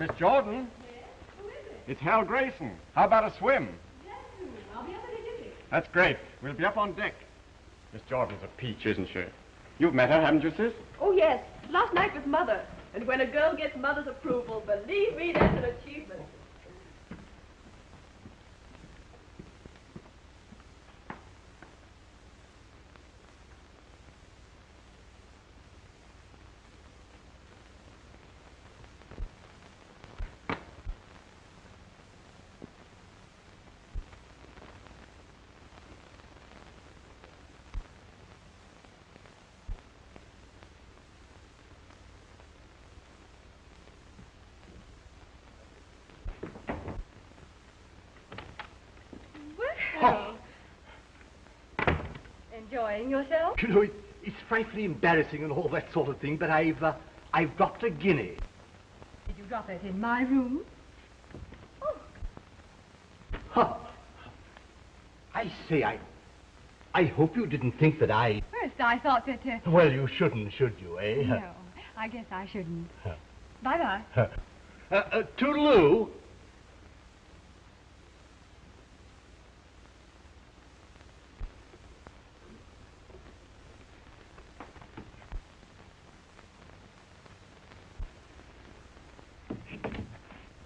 Miss Jordan? Yes? Who is it? It's Hal Grayson. How about a swim? Yes, soon. I'll be up at the district. That's great. We'll be up on deck. Miss Jordan's a peach, isn't she? You've met her, haven't you, sis? Oh, yes. Last night with Mother. And when a girl gets Mother's approval, believe me, that's an achievement. Well. Enjoying yourself? You know, it's frightfully embarrassing and all that sort of thing, but I've dropped a guinea. Did you drop it in my room? Oh. Huh. I say, I hope you didn't think that I... First, I thought that... Well, you shouldn't, should you, eh? No, I guess I shouldn't. Bye-bye. Toodaloo.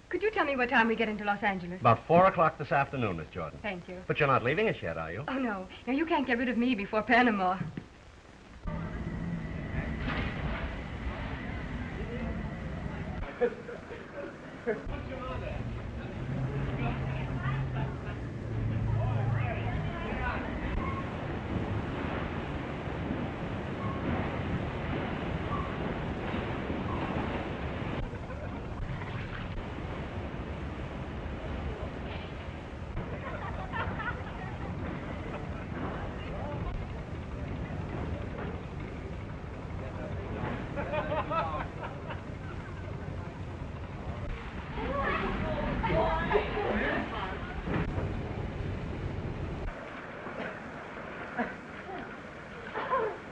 Could you tell me what time we get into Los Angeles? About 4 o'clock this afternoon, Miss Jordan. Thank you. But you're not leaving us yet, are you? Oh, no. No, you can't get rid of me before Panama.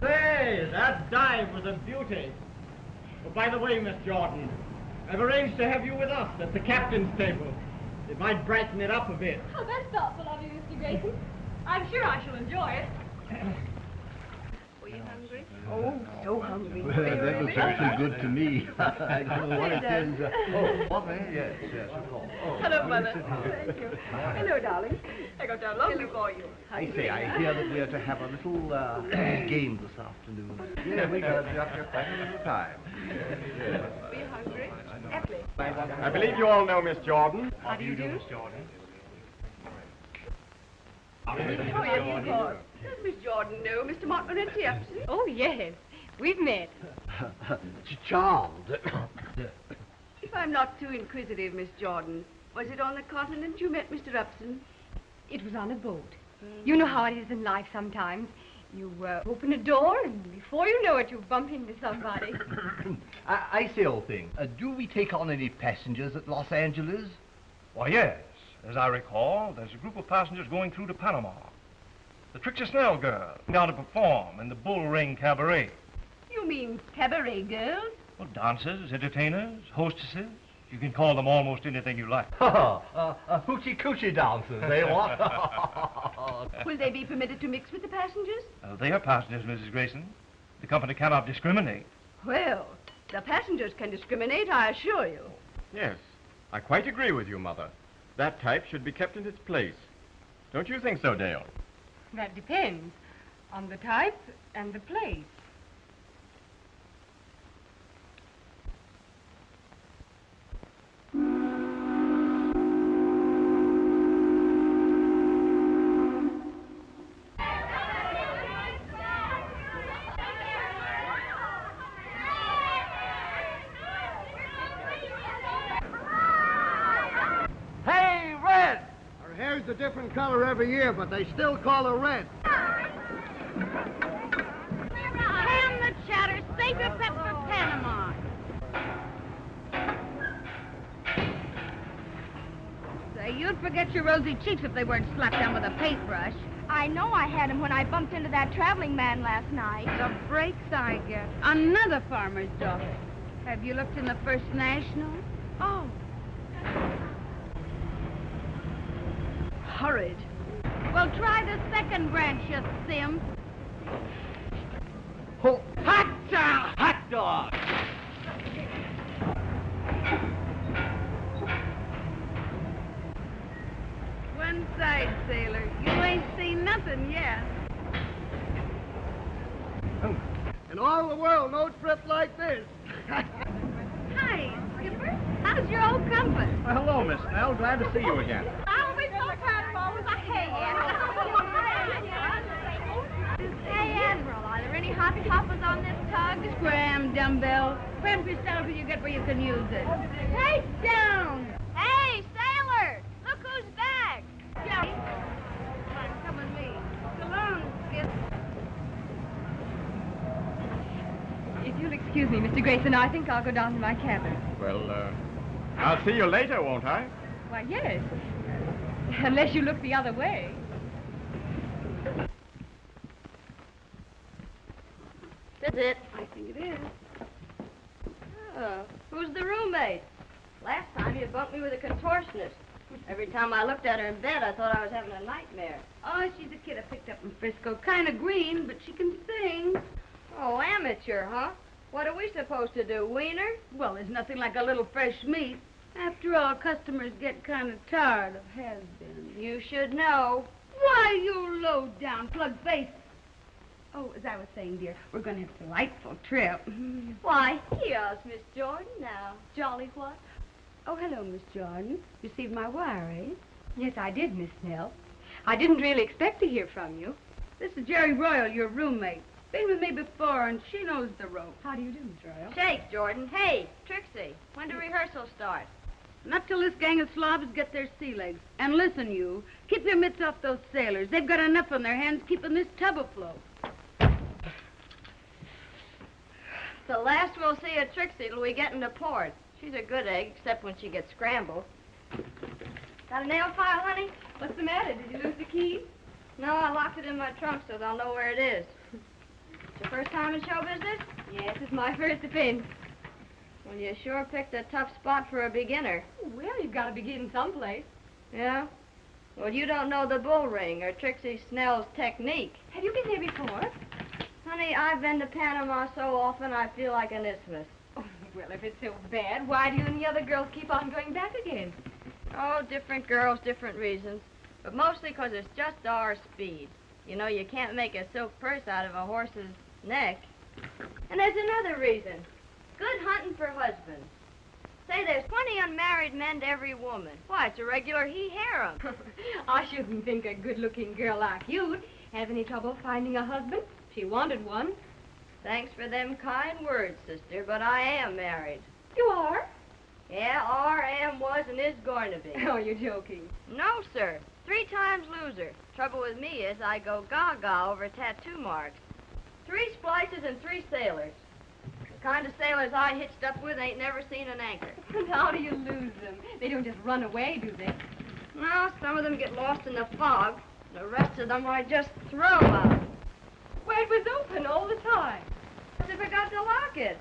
Say, that dive was a beauty. Oh, by the way, Miss Jordan, I've arranged to have you with us at the captain's table. It might brighten it up a bit. Oh, that's thoughtful of you, Mr. Grayson. I'm sure I shall enjoy it. Were you hungry? Oh, so hungry. Well, that was actually good to me. I don't know what it is. Yes, of course. Hello, Mother. Thank you. Hello, darling. I got down long before you. I say, I hear that we are to have a little game this afternoon. Yeah, we got quite a little time. Were you hungry? Apple. I believe you all know Miss Jordan. How do you do, Miss Jordan? Oh, yes, of course. Does Miss Jordan know Mr. Montmorency Upson? Oh, yes. We've met. Charmed. If I'm not too inquisitive, Miss Jordan, was it on the continent you met Mr. Upson? It was on a boat. You know how it is in life sometimes. You open a door, and before you know it, you bump into somebody. I say, old thing, do we take on any passengers at Los Angeles? Why, yes. As I recall, there's a group of passengers going through to Panama. The Trixie Snell girl, down to perform in the Bull Ring Cabaret. You mean cabaret girls? Well, dancers, entertainers, hostesses. You can call them almost anything you like. Hoochie coochie dancers, eh, what? Will they be permitted to mix with the passengers? They are passengers, Mrs. Grayson. The company cannot discriminate. Well, the passengers can discriminate, I assure you. Yes, I quite agree with you, Mother. That type should be kept in its place. Don't you think so, Dale? That depends on the type and the place. Hey, Red! Her hair's a different color every year, but they still call her Red. Ham the chatter, save your pep for Panama. Say, you'd forget your rosy cheeks if they weren't slapped down with a paintbrush. I know I had him when I bumped into that traveling man last night. The breaks I get. Another farmer's daughter. Have you looked in the First National? Oh. Horrid. Well, try the second branch, you simp. Oh, hot dog! Hot dog! One side, sailor. You ain't seen nothing yet. In all the world, no trip like this. Hi, Skipper. How's your old compass? Well, hello, Miss Snell. Glad to see you again. I'll be so proud of always a hey, Hey, Admiral, are there any hot toppers on this tug? Scram, dumbbell. Cramp yourself till you get where you can use it. Hey, down! Hey, sailor! Look who's back! Yeah. Come with me. So long, Skip. If you'll excuse me, Mr. Grayson, I think I'll go down to my cabin. Well, I'll see you later, won't I? Why, yes. Unless you look the other way. That's it. I think it is. Oh, who's the roommate? Last time you bumped me with a contortionist. Every time I looked at her in bed, I thought I was having a nightmare. Oh, she's a kid I picked up in Frisco. Kind of green, but she can sing. Oh, amateur, huh? What are we supposed to do, wiener? Well, there's nothing like a little fresh meat. After all, customers get kind of tired of has-beens. You should know. Why, you low-down plug face. Oh, as I was saying, dear, we're going to have a delightful trip. Why, here's Miss Jordan now. Jolly what? Oh, hello, Miss Jordan. Received my wire, eh? Yes, I did, Miss Snell. I didn't really expect to hear from you. This is Jerry Royal, your roommate. Been with me before, and she knows the ropes. How do you do, Miss Royal? Shake, Jordan. Hey, Trixie, when do rehearsals start? Not till this gang of slobs get their sea legs. And listen, you, keep your mitts off those sailors. They've got enough on their hands keeping this tub afloat. The last we'll see of Trixie till we get into port. She's a good egg, except when she gets scrambled. Got a nail file, honey? What's the matter? Did you lose the key? No, I locked it in my trunk so they'll know where it is. It's your first time in show business? Yes, it's my first offense. Well, you sure picked a tough spot for a beginner. Well, you've got to begin someplace. Yeah? Well, you don't know the bull ring or Trixie Snell's technique. Have you been here before? Honey, I've been to Panama so often I feel like an isthmus. Oh, well, if it's so bad, why do you and the other girls keep on going back again? Oh, different girls, different reasons. But mostly 'cause it's just our speed. You know, you can't make a silk purse out of a horse's neck. And there's another reason. Good hunting for husbands. Say, there's 20 unmarried men to every woman. Why, it's a regular he-harem. I shouldn't think a good-looking girl like you'd have any trouble finding a husband. She wanted one. Thanks for them kind words, sister, but I am married. You are? Yeah, are, am, was, and is going to be. Oh, you're joking. No, sir. 3 times loser. Trouble with me is I go gaga over tattoo marks. 3 splices and 3 sailors. The kind of sailors I hitched up with ain't never seen an anchor. And how do you lose them? They don't just run away, do they? No, some of them get lost in the fog. The rest of them I just throw out. Well, it was open all the time. I forgot to lock it.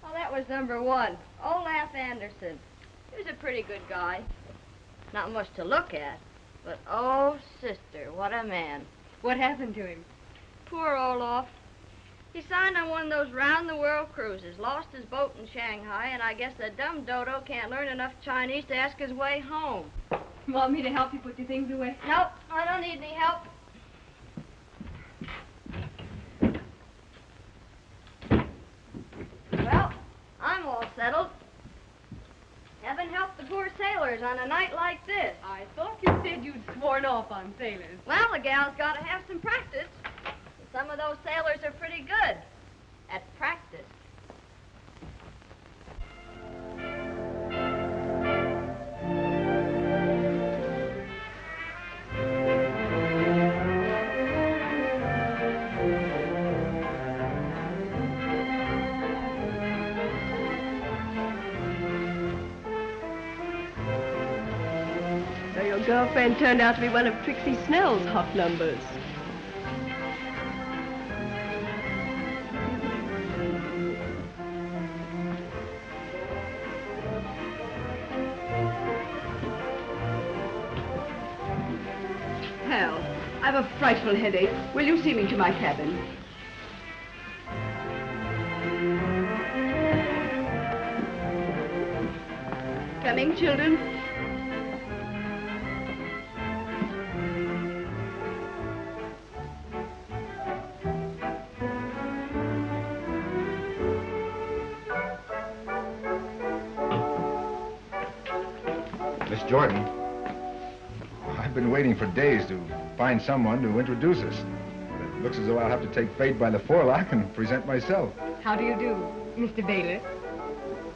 Well, that was number 1. Olaf Anderson. He was a pretty good guy. Not much to look at, but oh, sister, what a man. What happened to him? Poor Olaf. He signed on one of those round-the-world cruises, lost his boat in Shanghai, and I guess the dumb dodo can't learn enough Chinese to ask his way home. Want me to help you put your things away? Nope, I don't need any help. Well, I'm all settled. Heaven help the poor sailors on a night like this. I thought you said you'd sworn off on sailors. Well, the gal's got to have some practice. Some of those sailors are pretty good at practice. Say, girlfriend turned out to be one of Trixie Snell's hot numbers. Hal, I have a frightful headache. Will you see me to my cabin? Coming, children. Miss Jordan, I've been waiting for days to find someone to introduce us. It looks as though I'll have to take fate by the forelock and present myself. How do you do, Mr. Baylor?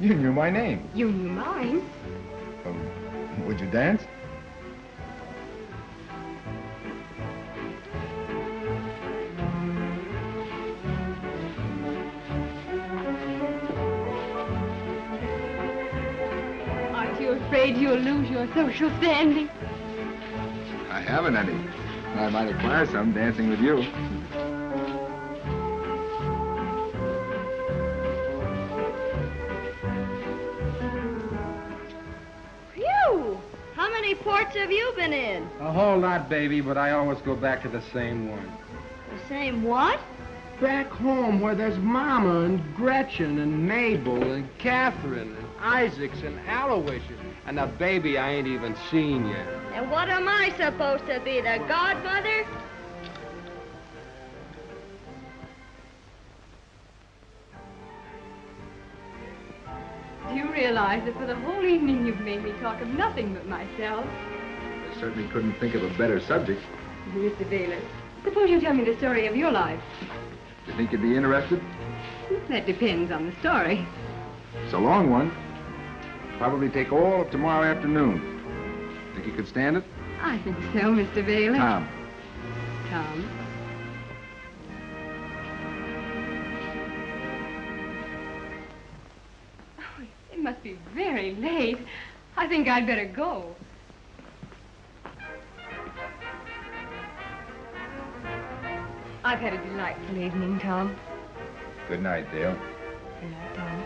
You knew my name. You knew mine. Would you dance? Aren't you afraid you'll lose your social standing? I haven't any. I might acquire some dancing with you. Phew! How many ports have you been in? A whole lot, baby, but I always go back to the same one. The same what? Back home where there's Mama and Gretchen and Mabel and Catherine and Isaacs and Aloysius and a baby I ain't even seen yet. And what am I supposed to be, the godmother? Do you realize that for the whole evening you've made me talk of nothing but myself? I certainly couldn't think of a better subject. Mr. Baylor, suppose you tell me the story of your life. Do you think you'd be interested? That depends on the story. It's a long one. Probably take all of tomorrow afternoon. Think you could stand it? I think so, Mr. Baylor. Tom. Tom. Oh, it must be very late. I think I'd better go. I've had a delightful evening, Tom. Good night, Dale. Good night, Tom.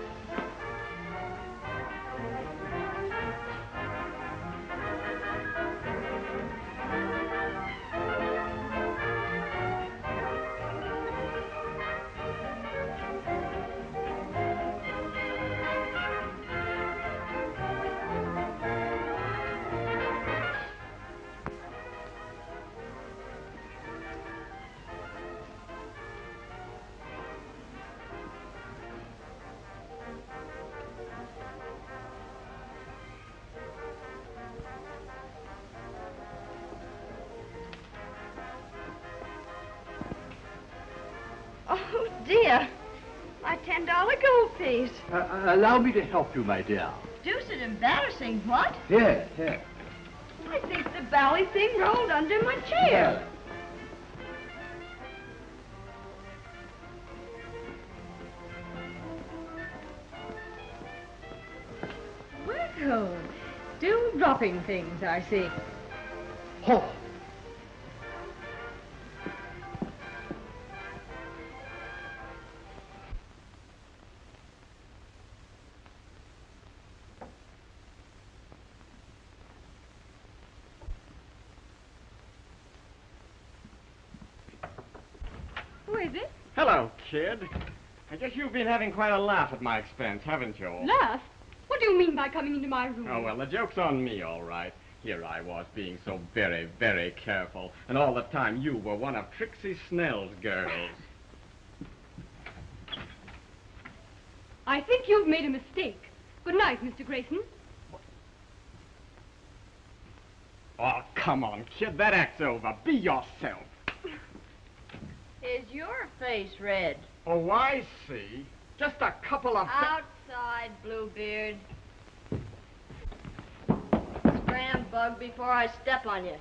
Oh, dear. My $10 gold piece. Allow me to help you, my dear. Deuced embarrassing, what? Here. I think the bally thing rolled under my chair. Well, still dropping things, I see. Oh. Who is it? Hello, kid. I guess you've been having quite a laugh at my expense, haven't you? Laugh? What do you mean by coming into my room? Oh, well, the joke's on me, all right. Here I was being so very, very careful, and all the time you were one of Trixie Snell's girls. I think you've made a mistake. Good night, Mr. Grayson. Oh, come on, kid. That act's over. Be yourself. Is your face red? Oh, I see. Just a couple of... Outside, Bluebeard. Scram, Bug, before I step on you.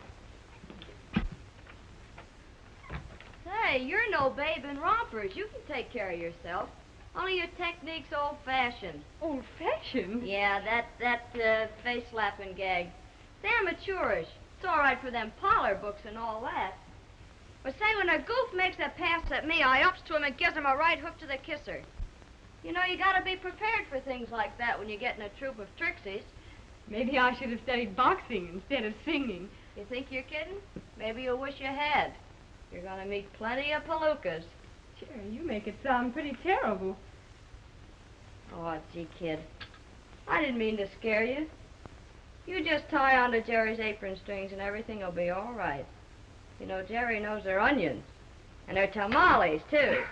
Say, you're no babe in rompers. You can take care of yourself. Only your technique's old-fashioned. Old-fashioned? Yeah, that face-slapping gag. It's amateurish. It's all right for them parlor books and all that. But say, when a goof makes a pass at me, I ups to him and gives him a right hook to the kisser. You know, you gotta be prepared for things like that when you get in a troop of Trixies. Maybe I should have studied boxing instead of singing. You think you're kidding? Maybe you'll wish you had. You're gonna meet plenty of palookas. Jerry, you make it sound pretty terrible. Oh, gee, kid. I didn't mean to scare you. You just tie onto Jerry's apron strings and everything will be all right. You know, Jerry knows they're onions. And they're tamales, too.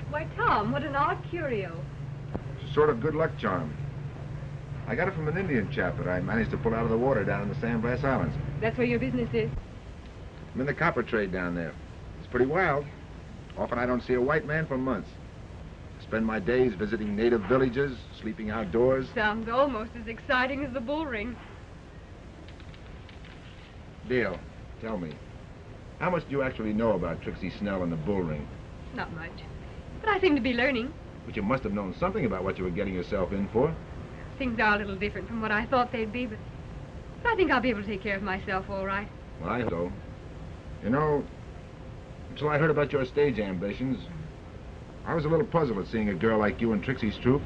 Why, Tom, what an odd curio. It's a sort of good luck charm. I got it from an Indian chap that I managed to pull out of the water down in the Sandblast Islands. That's where your business is? I'm in the copper trade down there. It's pretty wild. Often I don't see a white man for months. I spend my days visiting native villages, sleeping outdoors. Sounds almost as exciting as the bull ring. Dale, tell me, how much do you actually know about Trixie Snell and the bull ring? Not much. But I seem to be learning. But you must have known something about what you were getting yourself in for. Things are a little different from what I thought they'd be, but I think I'll be able to take care of myself all right. Well, I hope so. You know, until I heard about your stage ambitions, I was a little puzzled at seeing a girl like you in Trixie's troupe.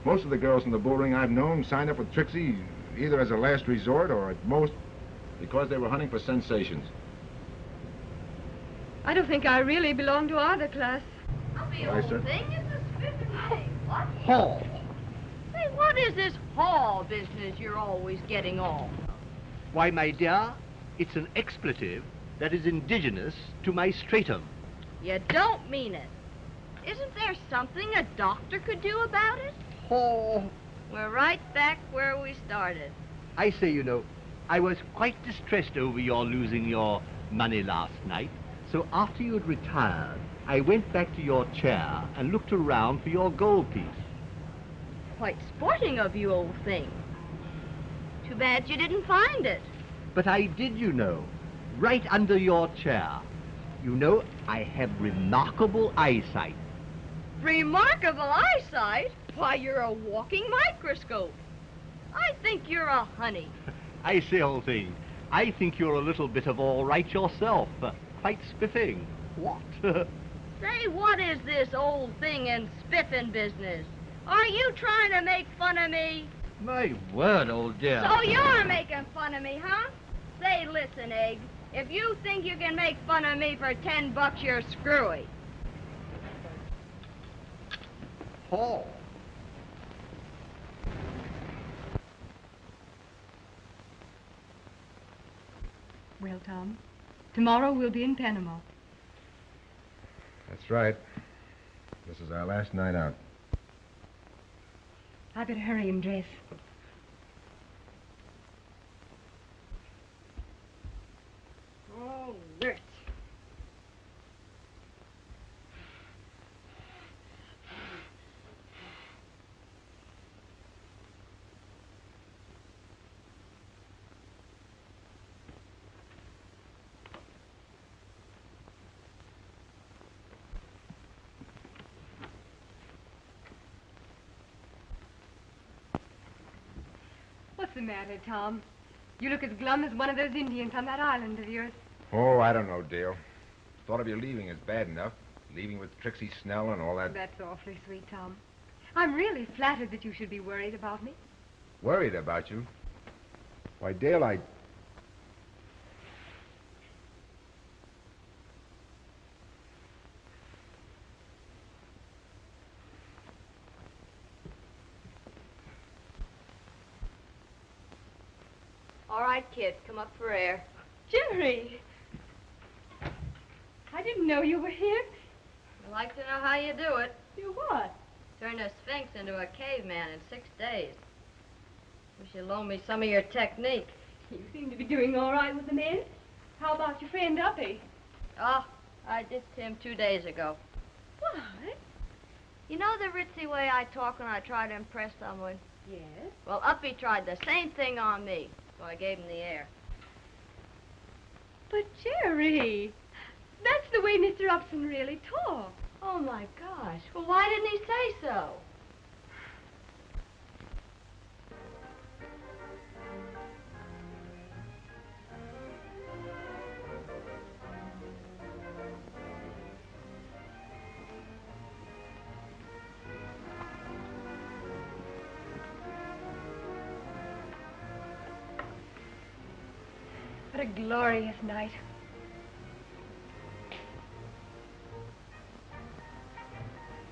Most of the girls in the bull ring I've known signed up with Trixie either as a last resort or at most because they were hunting for sensations. I don't think I really belong to either class. The Why, old sir? thing is a spiffing thing. What? Hall. Hey, what is this hall business you're always getting on? Why, my dear, it's an expletive that is indigenous to my stratum. You don't mean it. Isn't there something a doctor could do about it? Oh, We're right back where we started. I say, you know, I was quite distressed over your losing your money last night. So after you'd retired, I went back to your chair and looked around for your gold piece. Quite sporting of you, old thing. Too bad you didn't find it. But I did, you know, right under your chair. You know, I have remarkable eyesight. Remarkable eyesight? Why, you're a walking microscope. I think you're a honey. I say, old thing, I think you're a little bit of all right yourself. Quite spiffing. What? Say, what is this old thing and spiffing business? Are you trying to make fun of me? My word, old dear. So you're making fun of me, huh? Say, listen, Egg. If you think you can make fun of me for $10, you're screwy. Paul. Well, Tom, tomorrow we'll be in Panama. That's right. This is our last night out. I better hurry and dress. Oh, nurse. What's the matter, Tom? You look as glum as one of those Indians on that island of yours. Oh, I don't know, Dale. Thought of you leaving is bad enough. Leaving with Trixie Snell and all that. That's awfully sweet, Tom. I'm really flattered that you should be worried about me. Worried about you? Why, Dale, All right, kid, come up for air. Jerry! I didn't know you were here. I'd like to know how you do it. You what? Turn a sphinx into a caveman in 6 days. Wish you'd loan me some of your technique. You seem to be doing all right with the men. How about your friend Uppy? Oh, I dissed him 2 days ago. What? You know the ritzy way I talk when I try to impress someone? Yes. Well, Uppy tried the same thing on me, so I gave him the air. But, Jerry, That's the way Mr. Upson really talks. Oh, my gosh. Well, why didn't he say so? What a glorious night.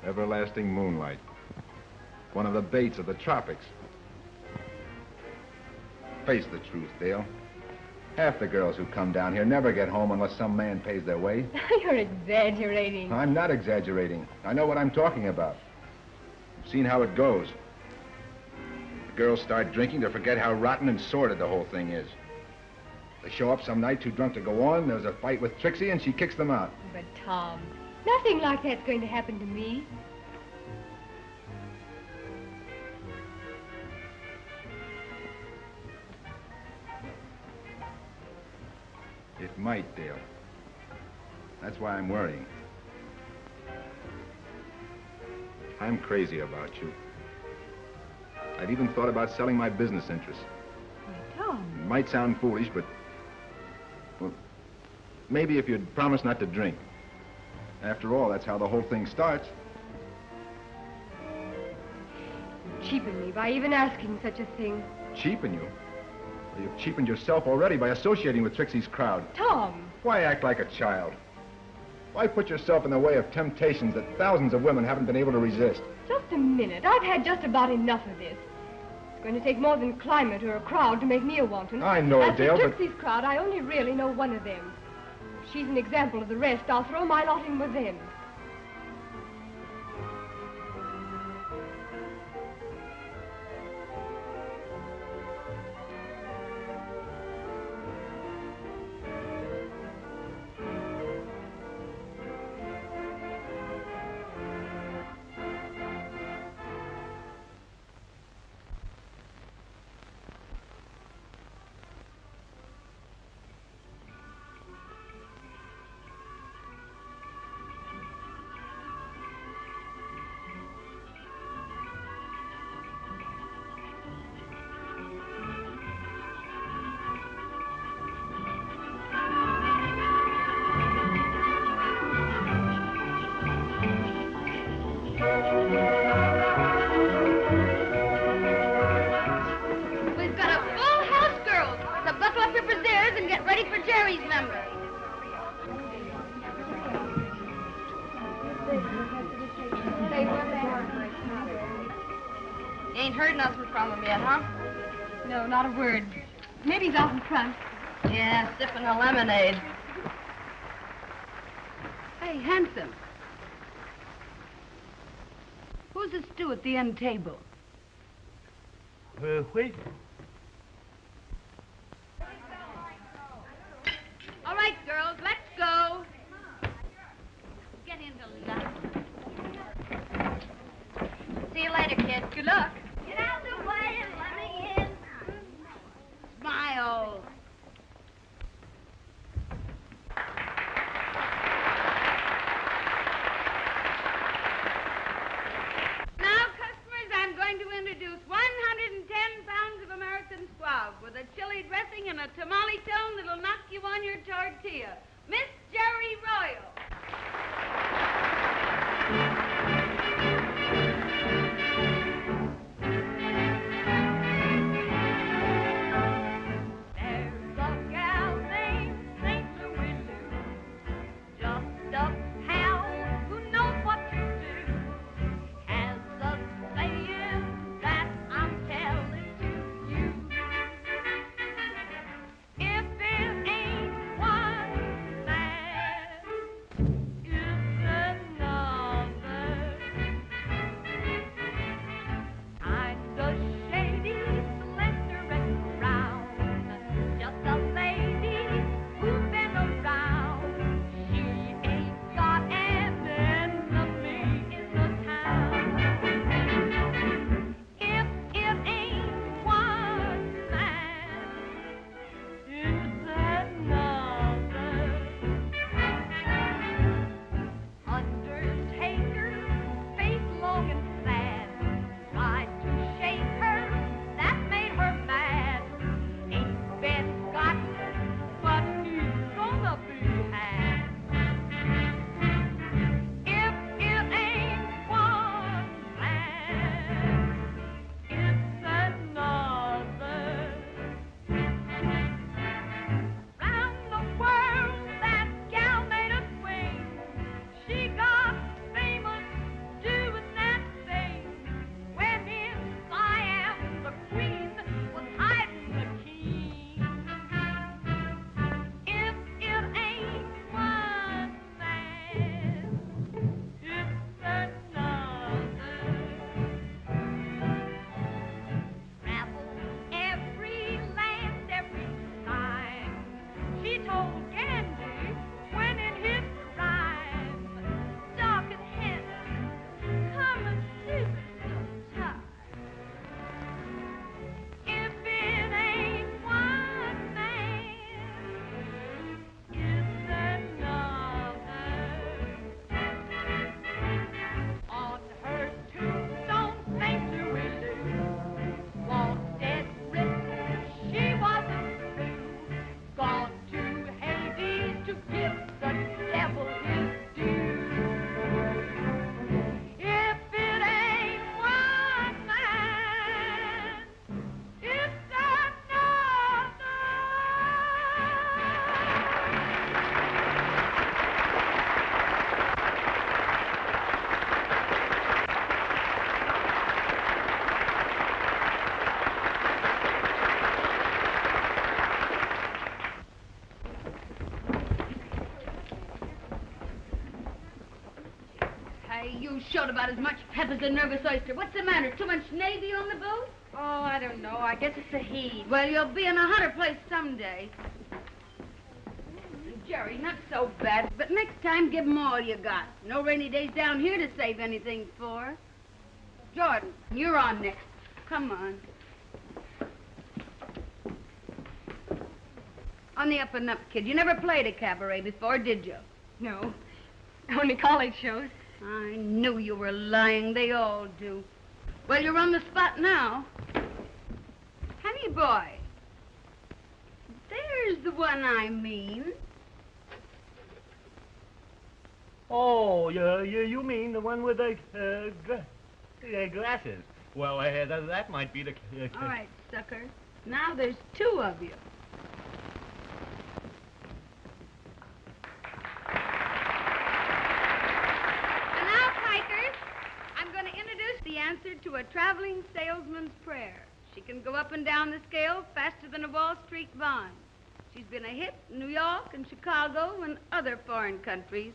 Everlasting moonlight. One of the baits of the tropics. Face the truth, Dale. Half the girls who come down here never get home unless some man pays their way. You're exaggerating. I'm not exaggerating. I know what I'm talking about. I've seen how it goes. The girls start drinking to forget how rotten and sordid the whole thing is. They show up some night too drunk to go on, there's a fight with Trixie, and she kicks them out. But, Tom, nothing like that's going to happen to me. It might, Dale. That's why I'm worrying. I'm crazy about you. I've even thought about selling my business interests. Why, Tom. It might sound foolish, but... well, maybe if you'd promise not to drink. After all, that's how the whole thing starts. You cheapen me by even asking such a thing. Cheapen you? Well, you've cheapened yourself already by associating with Trixie's crowd. Tom. Why act like a child? Why put yourself in the way of temptations that thousands of women haven't been able to resist? Just a minute. I've had just about enough of this. It's going to take more than climate or a crowd to make me a wanton. I know, As Dale, for but... Trixie's crowd, I only really know one of them. If she's an example of the rest, I'll throw my lot in with them. We've got a full house, girls. So buckle up your brassieres and get ready for Jerry's number. You ain't heard nothing from him yet, huh? No, not a word. Maybe he's out in front. Yeah, sipping a lemonade. Hey, handsome. Who's the stew at the end table? Wait. All right, girls, let's go. Get into lunch. See you later, kid. Good luck. Get out of the way and let me in. Smile. Now, customers, I'm going to introduce 110 pounds of American squab with a chili dressing and a tamale tone that'll knock you on your tortilla. Miss Jerry Royal. There's a gal named St. Louis Lou, just up town, who knows what to do. Has a saying that I'm telling to you. If it ain't one that showed about as much pep as a nervous oyster. What's the matter? Too much Navy on the boat? Oh, I don't know. I guess it's the heat. Well, you'll be in a hotter place someday. Jerry, not so bad, but next time give 'em all you got. No rainy days down here to save anything for. Jordan, you're on next. Come on. On the up and up, kid. You never played a cabaret before, did you? No. Only college shows. I knew you were lying. They all do. Well, you're on the spot now. Honey boy. There's the one I mean. Oh, you mean the one with the glasses? Well, that might be the... All right, sucker. Now there's two of you. And now, Pikers, I'm going to introduce the answer to a traveling salesman's prayer. She can go up and down the scale faster than a Wall Street bond. She's been a hit in New York and Chicago and other foreign countries.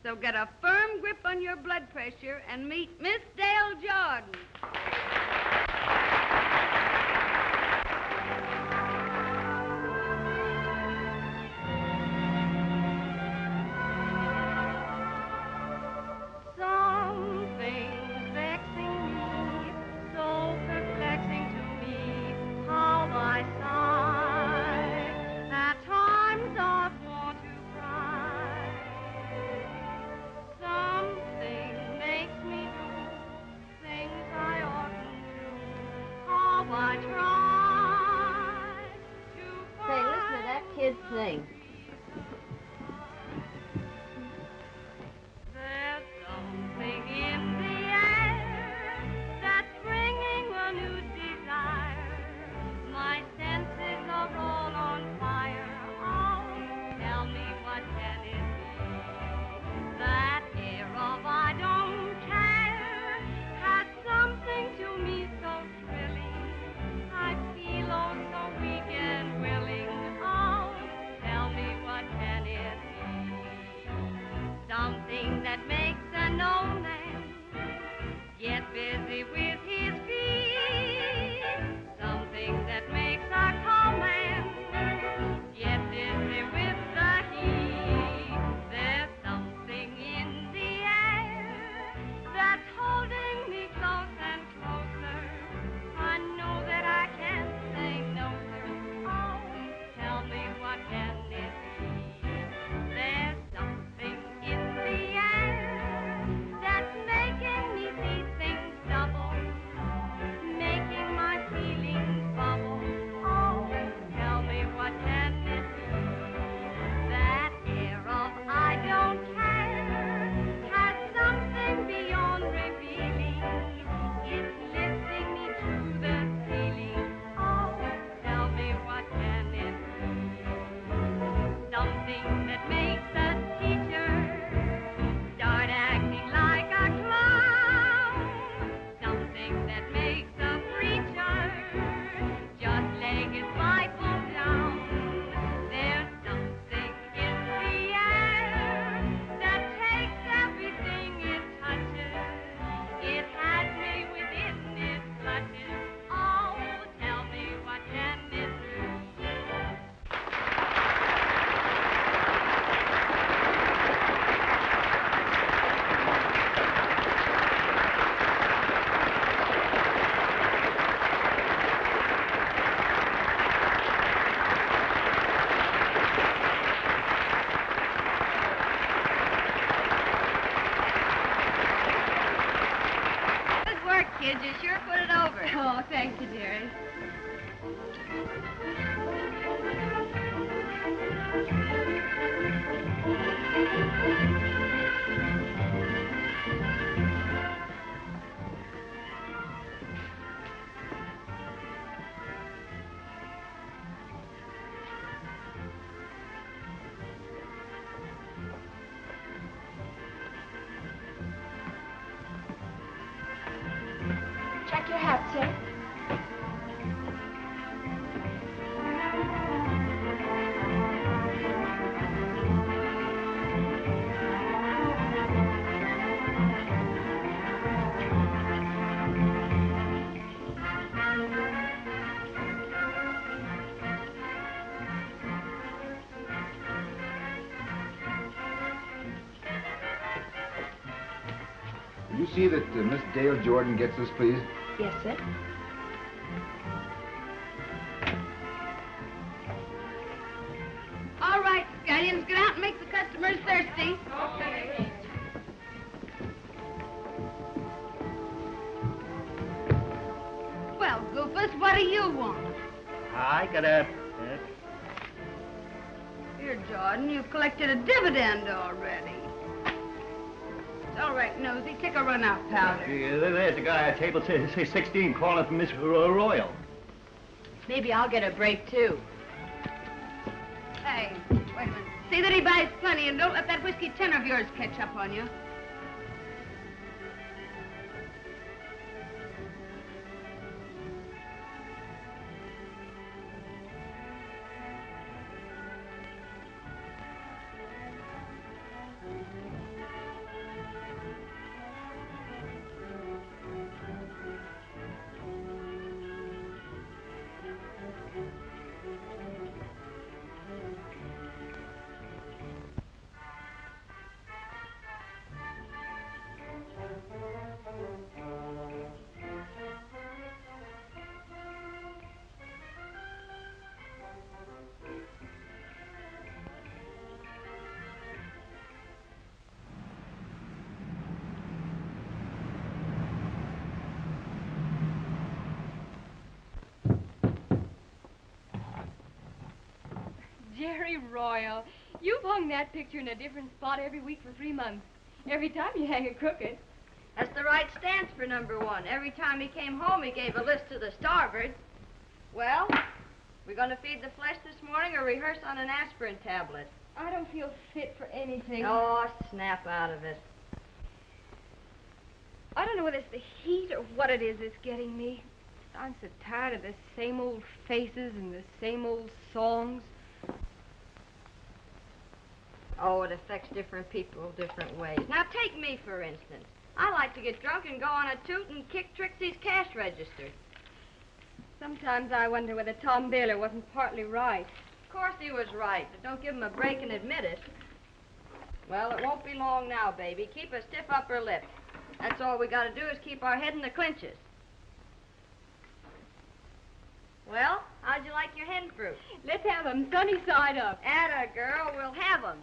So get a firm grip on your blood pressure and meet Miss Dale Jordan. Something's vexing me, so perplexing to me, how I sigh. At times I've want to cry. Something makes me do things I oughtn't to. How I try to Say, listen to that kid sing. There's something in the air that's bringing a new desire. My senses are all on fire. Oh, tell me what can it be? That air of I don't care has something to me so thrilling. I feel oh so weak and willing. Oh, tell me what can it be? Something that makes an old man get busy with his feet. Something that makes a calm man get busy with the heat. There's something in the air that's holding me close and closer. I know that I can't say no, sir. Oh, tell me what can it be? There's something in the air that's making me see things double, making my feelings bubble. Oh, tell me what can it be? That air of I don't care has something beyond revealing. It's lifting me to the ceiling. Oh, tell me what can it be? Something that makes a teacher start acting like a clown. Something that makes a preacher just lay his Bible down. There's something in the air that takes everything it touches. It has me within its clutches. Oh, tell me what can it be? Good work, kids. You sure put it over. Oh, thank you, dearie. Check your hat, sir. you see that Miss Dale Jordan gets this, please? Yes, sir. All right, scallions, get out and make the customers thirsty. Okay. Well, Goofus, what do you want? I got a... Here, Jordan, you've collected a dividend already. It's all right, Nosy. Take a run out, powder. There's a guy at table, say 16, calling for Miss Royal. Maybe I'll get a break, too. Hey, wait a minute. See that he buys plenty, and don't let that whiskey tin of yours catch up on you. Jerry Royal, you've hung that picture in a different spot every week for 3 months. Every time you hang it crooked. That's the right stance for number one. Every time he came home, he gave a list to the starboard. Well, we're going to feed the flesh this morning or rehearse on an aspirin tablet? I don't feel fit for anything. Oh, snap out of it. I don't know whether it's the heat or what it is that's getting me. I'm so tired of the same old faces and the same old songs. Oh, it affects different people different ways. Now, take me, for instance. I like to get drunk and go on a toot and kick Trixie's cash register. Sometimes I wonder whether Tom Baylor wasn't partly right. Of course he was right, but don't give him a break and admit it. Well, it won't be long now, baby. Keep a stiff upper lip. That's all we got to do is keep our head in the clinches. Well, how'd you like your hen fruit? Let's have them sunny side up. Atta girl, we'll have them.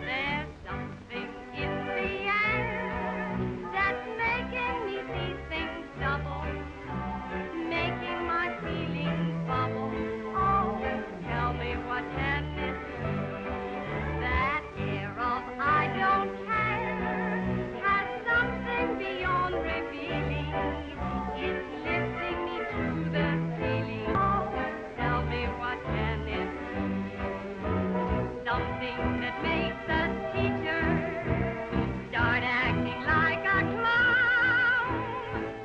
There's something in the air that's making me see things double, making my feelings bubble. Oh, tell me what can it do? That air of I don't care has something beyond revealing. It's lifting me to the ceiling. Oh, tell me what can it do? Something that makes a teacher start acting like a clown.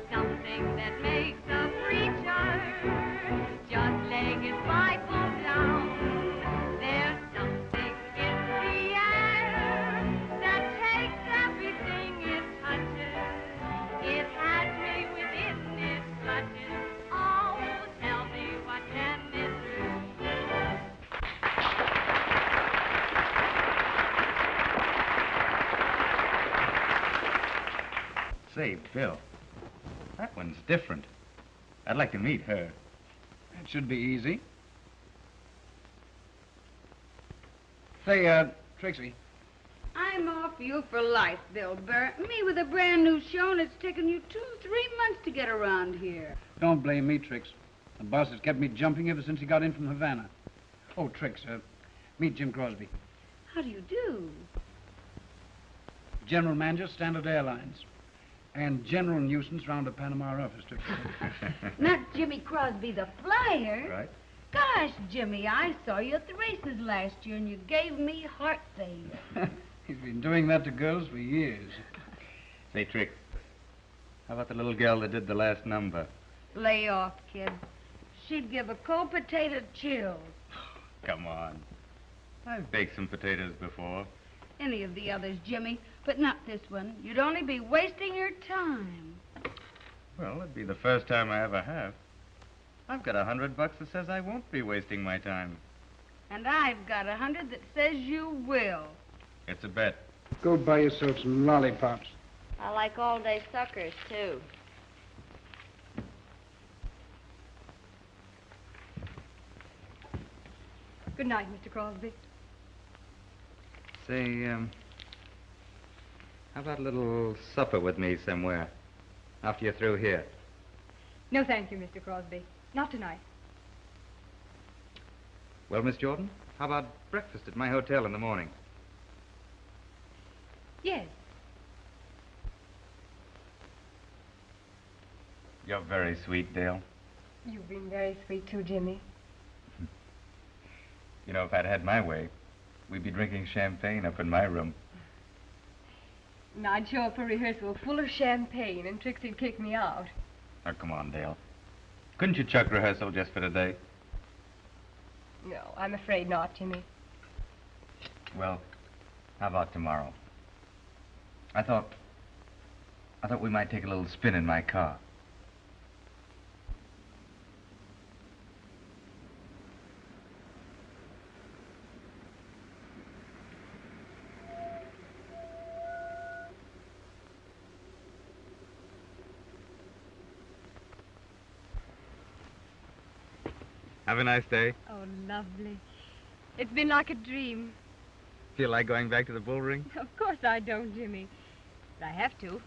Something that makes a preacher just lay his Bible down. There's something in the air that takes everything it touches. It has me within its clutches. Oh, tell me what can it do? Say, Bill, that one's different. I'd like to meet her. It should be easy. Say, Trixie. I'm off you for life, Bill Burr. Me with a brand new show, and it's taken you 2-3 months to get around here. Don't blame me, Trix. The boss has kept me jumping ever since he got in from Havana. Oh, Trix, meet Jim Crosby. How do you do? General Manager, Standard Airlines. And general nuisance round the Panama office, Trix. Not Jimmy Crosby, the flyer. Right. Gosh, Jimmy, I saw you at the races last year, and you gave me heart failure. He's been doing that to girls for years. Say, Trix, how about the little girl that did the last number? Lay off, kid. She'd give a cold potato chills. Come on. I've baked some potatoes before. Any of the others, Jimmy, but not this one. You'd only be wasting your time. Well, it'd be the first time I ever have. I've got $100 that says I won't be wasting my time. And I've got 100 that says you will. It's a bet. Go buy yourself some lollipops. I like all-day suckers, too. Good night, Mr. Crosby. Say, how about a little supper with me somewhere after you're through here? No, thank you, Mr. Crosby. Not tonight. Well, Miss Jordan, how about breakfast at my hotel in the morning? Yes. You're very sweet, Dale. You've been very sweet, too, Jimmy. You know, if I'd had my way, we'd be drinking champagne up in my room. And I'd show up for rehearsal full of champagne, and Trixie'd kick me out. Oh, come on, Dale. Couldn't you chuck rehearsal just for today? No, I'm afraid not, Jimmy. Well, how about tomorrow? I thought we might take a little spin in my car. Have a nice day. Oh, lovely. It's been like a dream. Feel like going back to the bull ring? Of course I don't, Jimmy. But I have to.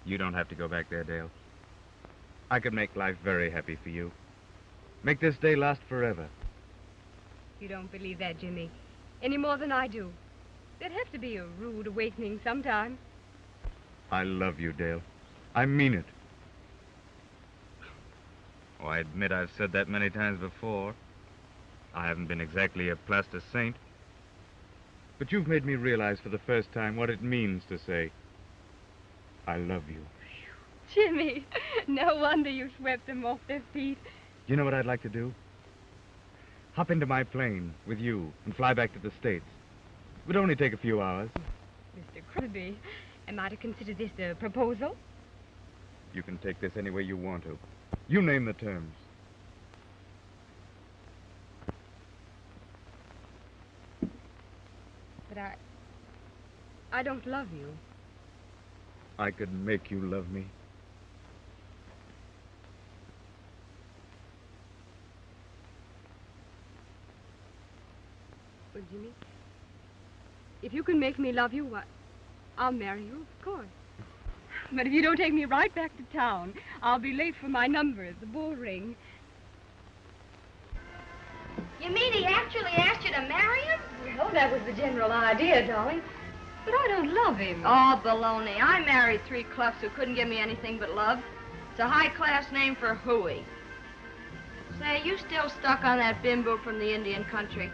You don't have to go back there, Dale. I could make life very happy for you. Make this day last forever. You don't believe that, Jimmy, any more than I do. There'd have to be a rude awakening sometime. I love you, Dale. I mean it. Oh, I admit I've said that many times before. I haven't been exactly a plaster saint. But you've made me realize for the first time what it means to say, I love you. Jimmy, no wonder you swept them off their feet. You know what I'd like to do? Hop into my plane with you and fly back to the States. It would only take a few hours. Mr. Crosby, am I to consider this a proposal? You can take this any way you want to. You name the terms. But I don't love you. I could make you love me. Well, Jimmy, if you can make me love you, I'll marry you, of course. But if you don't take me right back to town, I'll be late for my number at the bull ring. You mean he actually asked you to marry him? Well, that was the general idea, darling. But I don't love him. Oh, baloney. I married 3 cluffs who couldn't give me anything but love. It's a high-class name for hooey. Say, you still stuck on that bimbo from the Indian country?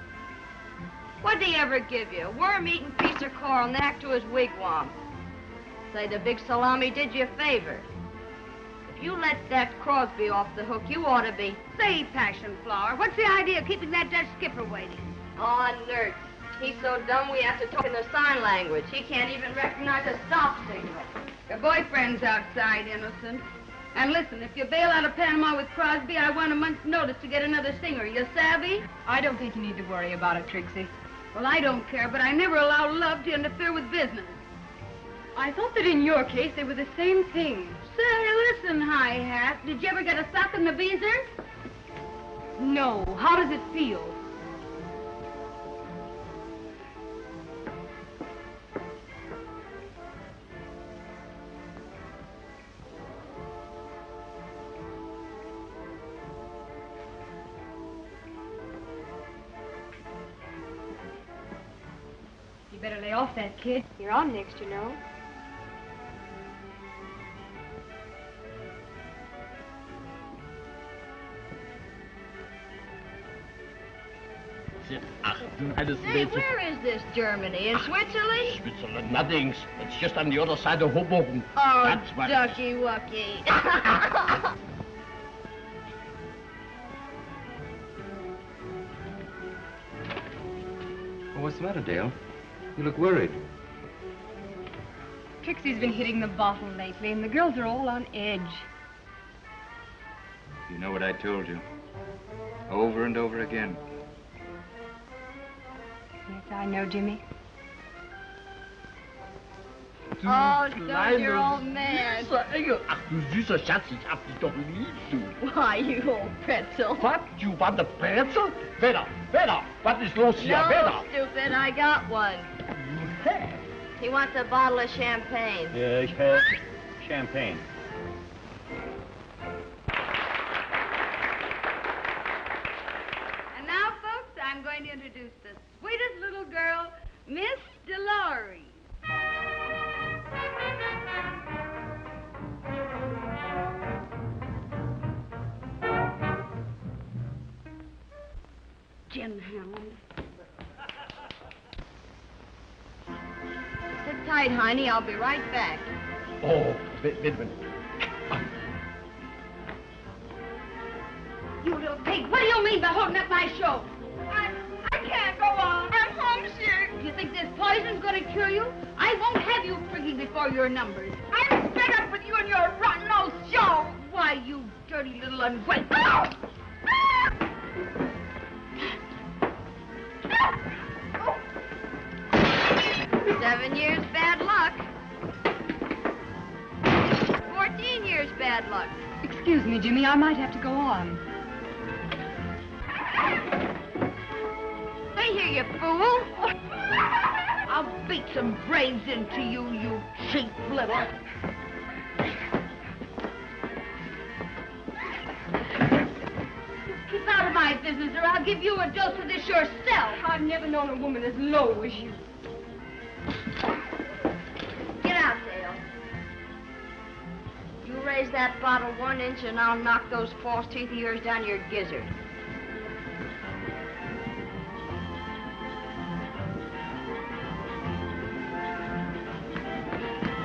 What'd he ever give you? A worm-eating piece of coral knack to his wigwam. Say, the big salami did you a favor. If you let that Crosby off the hook, you ought to be. Say, Passion Flower, what's the idea of keeping that Dutch skipper waiting? Oh, nerds. He's so dumb we have to talk in the sign language. He can't even recognize a stop signal. Your boyfriend's outside, innocent. And listen, if you bail out of Panama with Crosby, I want a month's notice to get another singer. You savvy? I don't think you need to worry about it, Trixie. Well, I don't care, but I never allow love to interfere with business. I thought that in your case they were the same thing. Say, listen, Hi-Hat, did you ever get a sock in the beezer? No. How does it feel? You better lay off that, kid. You're on next, you know. Hey, where is this Germany? In Switzerland? Switzerland, nothing. It's just on the other side of Hoboken. Oh, That's what. ducky wucky. Well, what's the matter, Dale? You look worried. Trixie's been hitting the bottle lately, and the girls are all on edge. You know what I told you. Over and over again. Yes, I know, Jimmy. Oh, don't, you're old man. Ach, du süßer Schatz, ich hab dich doch lieb, du. Why, you old pretzel. Was? You want a pretzel? Vera, was ist los hier? No, Vera. stupid, I got one. You have? He wants a bottle of champagne. Yeah, ich have champagne. And now, folks, I'm going to introduce the sweetest little girl, Miss Dolores. Jim Hammond. Sit tight, honey. I'll be right back. Oh, wait a minute. You little pig, what do you mean by holding up my show? I can't go on. I'm homesick. You think this poison's going to cure you? I won't have you freaking before your numbers. I'm fed up with you and your rotten old show. Why, you dirty little ungrateful. Oh! 7 years bad luck. 14 years bad luck. Excuse me, Jimmy, I might have to go on. Stay here, you fool. I'll beat some brains into you, you cheap little. Keep out of my business, or I'll give you a dose of this yourself. I've never known a woman as low as you. Get out, Dale. You raise that bottle 1 inch and I'll knock those false teeth of yours down your gizzard.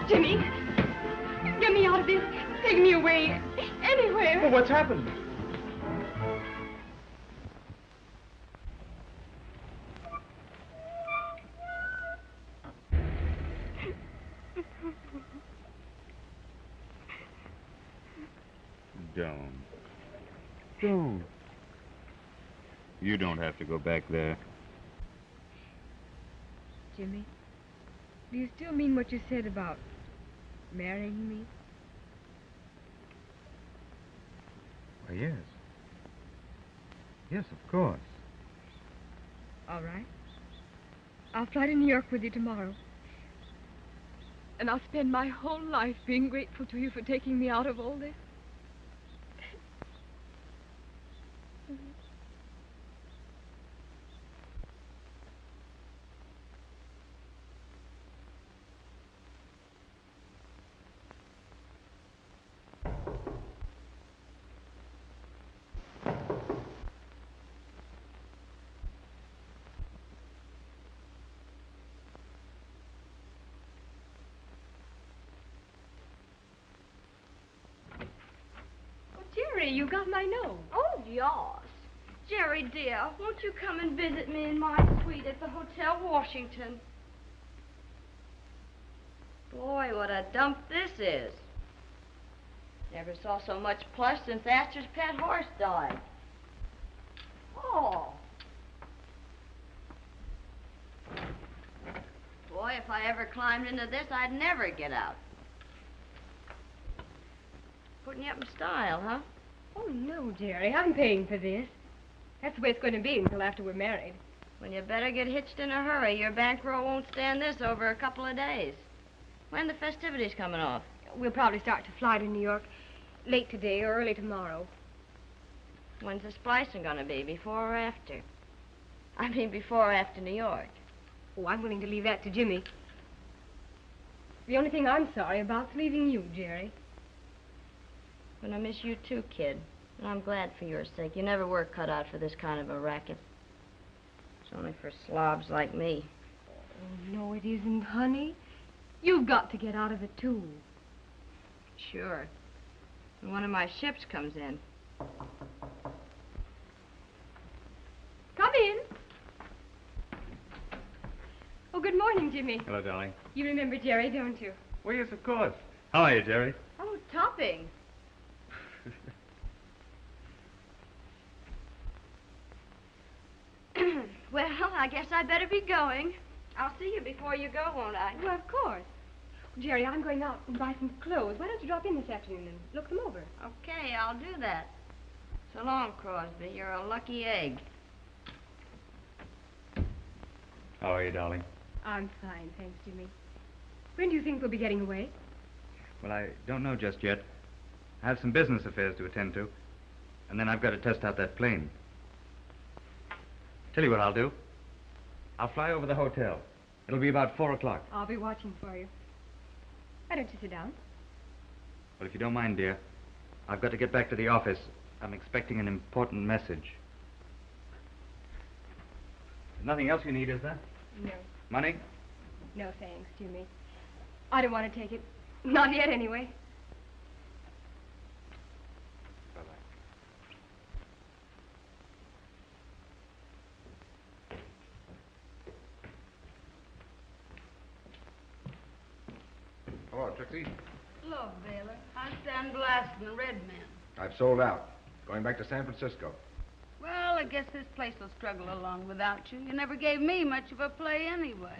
Jimmy, get me out of this. Take me away. Anywhere. Well, what's happened? Don't. You don't have to go back there. Jimmy, do you still mean what you said about marrying me? Why, yes. Yes, of course. All right. I'll fly to New York with you tomorrow. And I'll spend my whole life being grateful to you for taking me out of all this. Jerry, you got my note. Oh, yes. Jerry, dear, won't you come and visit me in my suite at the Hotel Washington? Boy, what a dump this is. Never saw so much plush since Astor's pet horse died. Oh. Boy, if I ever climbed into this, I'd never get out. Putting you up in style, huh? Oh, no, Jerry, I'm paying for this. That's the way it's going to be until after we're married. Well, you better get hitched in a hurry. Your bankroll won't stand this over a couple of days. When the festivities coming off? We'll probably start to fly to New York late today or early tomorrow. When's the splicing going to be, before or after? I mean, before or after New York. Oh, I'm willing to leave that to Jimmy. The only thing I'm sorry about is leaving you, Jerry. Well, I miss you too, kid. And I'm glad for your sake. You never were cut out for this kind of a racket. It's only for slobs like me. Oh, no, it isn't, honey. You've got to get out of it, too. Sure. When one of my ships comes in. Come in. Oh, good morning, Jimmy. Hello, darling. You remember Jerry, don't you? Well, yes, of course. How are you, Jerry? Oh, topping. Well, I guess I better be going. I'll see you before you go, won't I? Well, of course. Jerry, I'm going out and buy some clothes. Why don't you drop in this afternoon and look them over? Okay, I'll do that. So long, Crosby. You're a lucky egg. How are you, darling? I'm fine, thanks, Jimmy. When do you think we'll be getting away? Well, I don't know just yet. I have some business affairs to attend to. And then I've got to test out that plane. Tell you what I'll do. I'll fly over the hotel. It'll be about 4 o'clock. I'll be watching for you. Why don't you sit down? Well, if you don't mind, dear, I've got to get back to the office. I'm expecting an important message. There's nothing else you need, is there? No. Money? No, thanks, Jimmy. I don't want to take it. Not yet, anyway. Hello, Trixie. Look, Baylor, I stand blasting the red men. I've sold out. Going back to San Francisco. Well, I guess this place will struggle along without you. You never gave me much of a play anyway.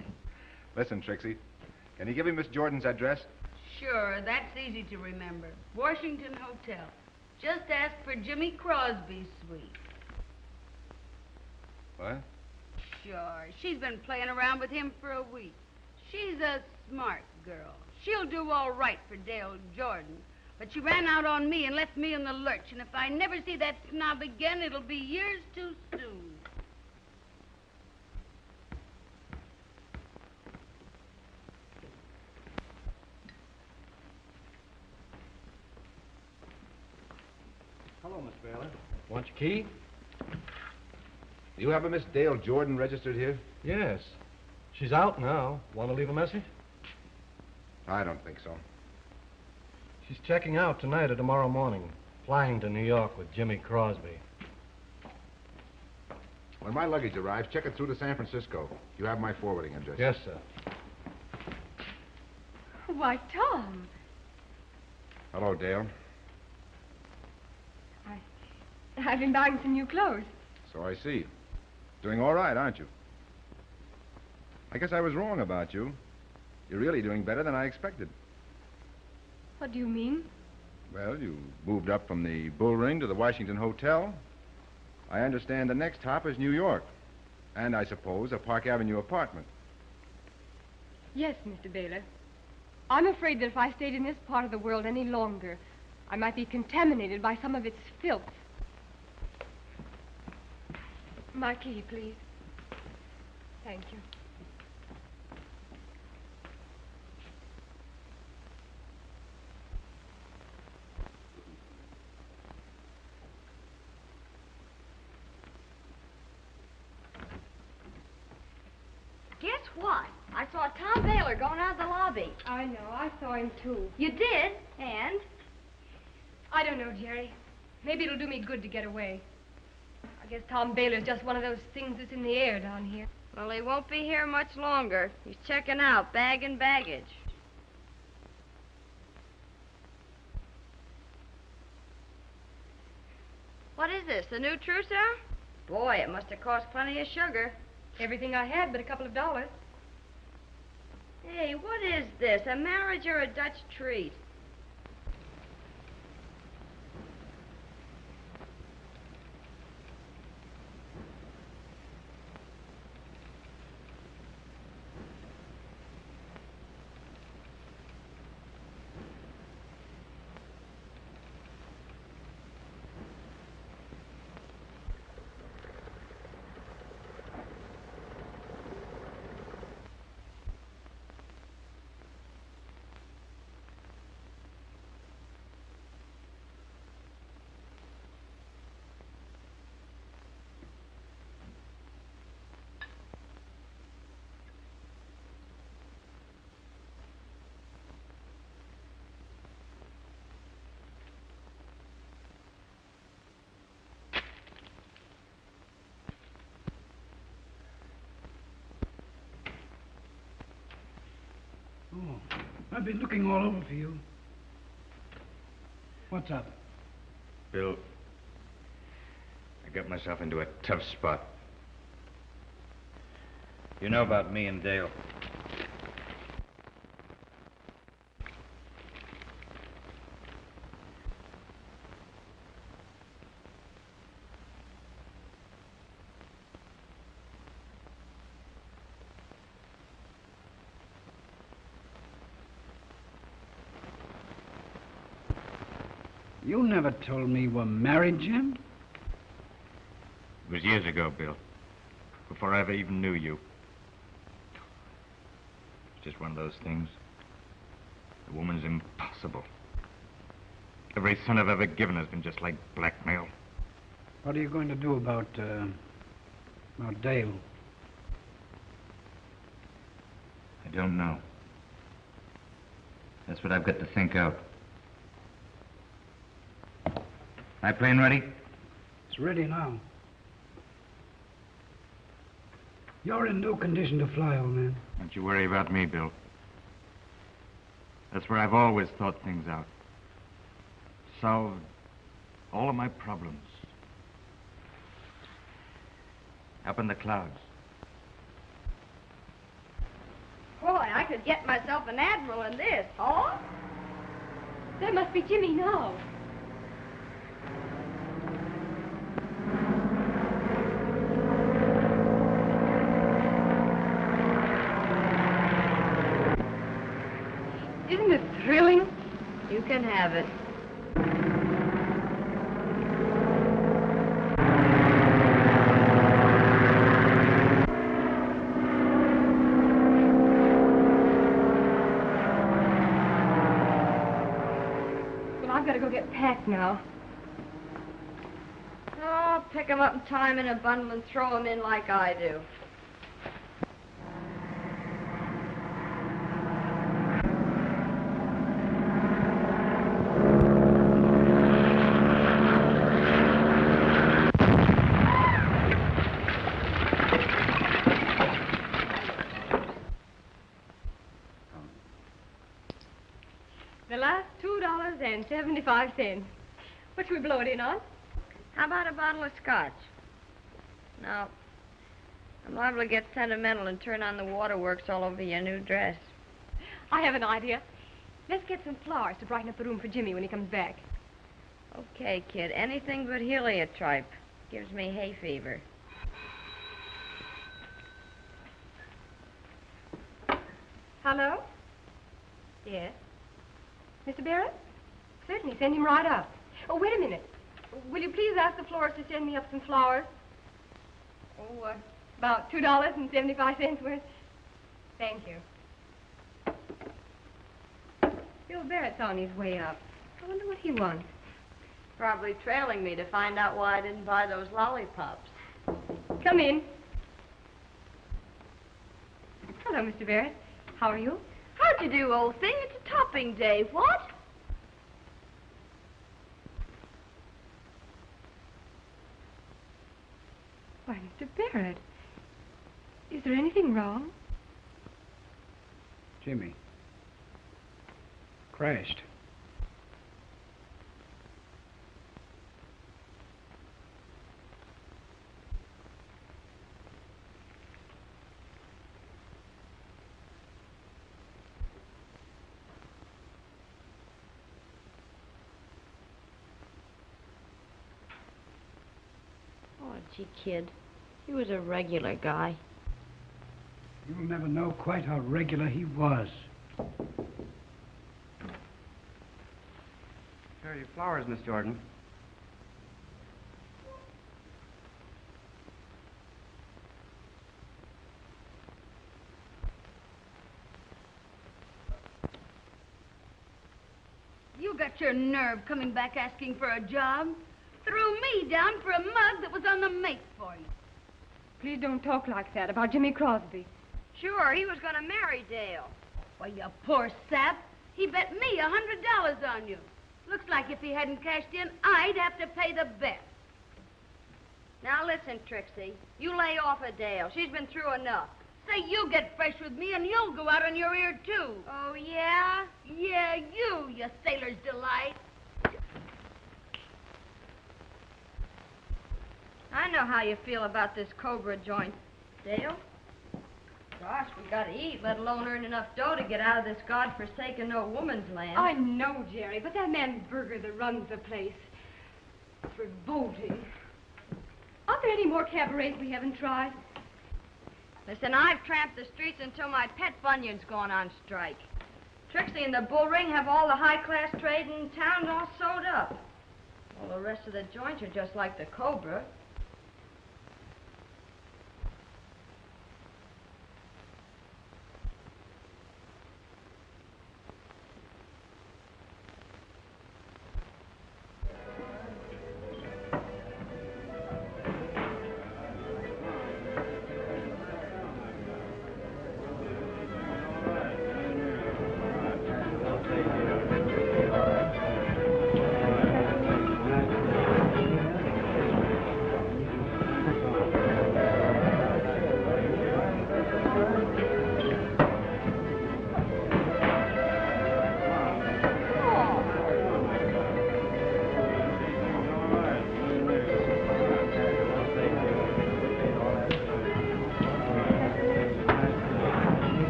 Listen, Trixie, can you give me Miss Jordan's address? Sure, that's easy to remember. Washington Hotel. Just ask for Jimmy Crosby's suite. What? Sure, she's been playing around with him for a week. She's a smart girl. She'll do all right for Dale Jordan. But she ran out on me and left me in the lurch. And if I never see that snob again, it'll be years too soon. Hello, Miss Baylor. Want your key? Do you have a Miss Dale Jordan registered here? Yes. She's out now. Want to leave a message? I don't think so. She's checking out tonight or tomorrow morning. Flying to New York with Jimmy Crosby. When my luggage arrives, check it through to San Francisco. You have my forwarding address. Yes, sir. Why, Tom. Hello, Dale. I've been buying some new clothes. So I see. Doing all right, aren't you? I guess I was wrong about you. You're really doing better than I expected. What do you mean? Well, you moved up from the Bull Ring to the Washington Hotel. I understand the next hop is New York. And I suppose a Park Avenue apartment. Yes, Mr. Baylor. I'm afraid that if I stayed in this part of the world any longer, I might be contaminated by some of its filth. My key, please. Thank you. Guess what? I saw Tom Baylor going out of the lobby. I know. I saw him, too. You did? And? I don't know, Jerry. Maybe it'll do me good to get away. I guess Tom Baylor's just one of those things that's in the air down here. Well, he won't be here much longer. He's checking out, bagging baggage. What is this, the new trousseau? Boy, it must have cost plenty of sugar. Everything I had but a couple of dollars. Hey, what is this, a marriage or a Dutch treat? Oh, I've been looking all over for you. What's up? Bill, I got myself into a tough spot. You know about me and Dale. You never told me you were married, Jim. It was years ago, Bill. Before I ever even knew you. It's just one of those things. A woman's impossible. Every son I've ever given has been just like blackmail. What are you going to do about Dale? I don't know. That's what I've got to think out. My plane ready? It's ready now. You're in no condition to fly, old man. Don't you worry about me, Bill. That's where I've always thought things out. Solved all of my problems. Up in the clouds. Boy, I could get myself an admiral in this, huh? That must be Jimmy now. Isn't it thrilling? You can have it. Well, I've got to go get packed now. Oh, pick 'em up and tie 'em in a bundle and throw 'em in like I do. The last $2.75. What should we blow it in on? How about a bottle of scotch? No. I'm liable to get sentimental and turn on the waterworks all over your new dress. I have an idea. Let's get some flowers to brighten up the room for Jimmy when he comes back. Okay, kid. Anything but heliotrope. Gives me hay fever. Hello? Yes? Mr. Barrett? Certainly, send him right up. Oh, wait a minute. Will you please ask the florist to send me up some flowers? Oh, about $2.75 worth. Thank you. Bill Barrett's on his way up. I wonder what he wants. Probably trailing me to find out why I didn't buy those lollipops. Come in. Hello, Mr. Barrett. How are you? How'd you do, old thing? It's a topping day. What? Why, Mr. Barrett, is there anything wrong? Jimmy. Crashed. Oh, gee, kid. He was a regular guy. You'll never know quite how regular he was. Here are your flowers, Miss Jordan. You got your nerve coming back asking for a job? Threw me down for a mug that was on the make for you. Please don't talk like that about Jimmy Crosby. Sure, he was going to marry Dale. Why, you poor sap. He bet me $100 on you. Looks like if he hadn't cashed in, I'd have to pay the bet. Now listen, Trixie. You lay off of Dale. She's been through enough. Say you get fresh with me and you'll go out on your ear, too. Oh, yeah? Yeah, you sailor's delight. I know how you feel about this Cobra joint, Dale. Gosh, we gotta eat, let alone earn enough dough to get out of this godforsaken no woman's land. I know, Jerry, but that man Berger that runs the place, it's revolting. Aren't there any more cabarets we haven't tried? Listen, I've tramped the streets until my pet bunion's gone on strike. Trixie and the Bull Ring have all the high-class trade in town all sewed up. Well, the rest of the joints are just like the Cobra.